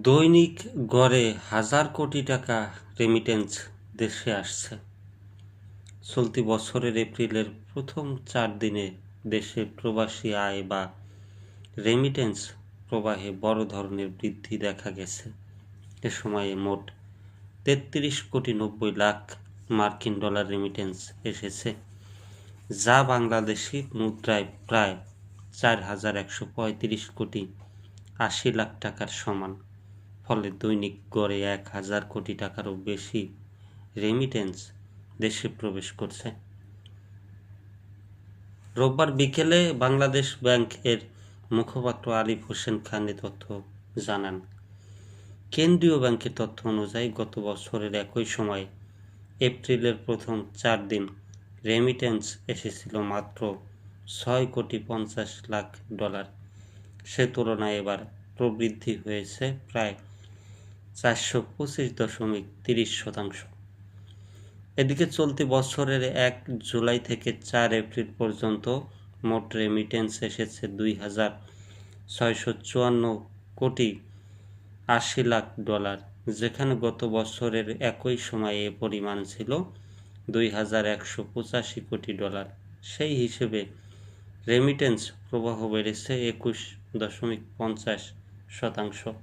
দৈনিক গড়ে হাজার কোটি টাকা রেমিটেন্স দেশে আসছে। চলতি বছরের এপ্রিলের প্রথম 4 দিনে দেশে প্রবাসী আয় বা রেমিটেন্স প্রবাহে বড় ধরনের বৃদ্ধি দেখা গেছে। এ সময়ে মোট 33,90,00,000 মার্কিন ডলার রেমিটেন্স এসেছে, যা বাংলাদেশি মুদ্রায় প্রায় 4,135,80,00,000 টাকার সমান। ফলে দৈনিক গড়ে 1,000 কোটি টাকারও বেশি রেমিটেন্স দেশে প্রবেশ করছে। রোববার বিকেলে বাংলাদেশ ব্যাংক এর মুখপাত্র আরিফ হোসেন খান এ তথ্য জানান। কেন্দ্রীয় ব্যাংকের তথ্য অনুযায়ী গত বছরের একই সময়ে এপ্রিলের প্রথম 4 দিন রেমিটেন্স এসেছিল মাত্র 6,50,00,000 ডলার। সে তুলনায় এবার প্রবৃদ্ধি হয়েছে প্রায় 425.30%। এদিকে চলতি বছরের 1 জুলাই থেকে 4 এপ্রিল পর্যন্ত মোট রেমিটেন্স এসেছে 2,654,80,00,000 ডলার, যেখানে গত বছরের একই সময়ে এ পরিমাণ ছিল 2,185 কোটি ডলার। সেই হিসেবে রেমিটেন্স প্রবাহ বেড়েছে 21.50%।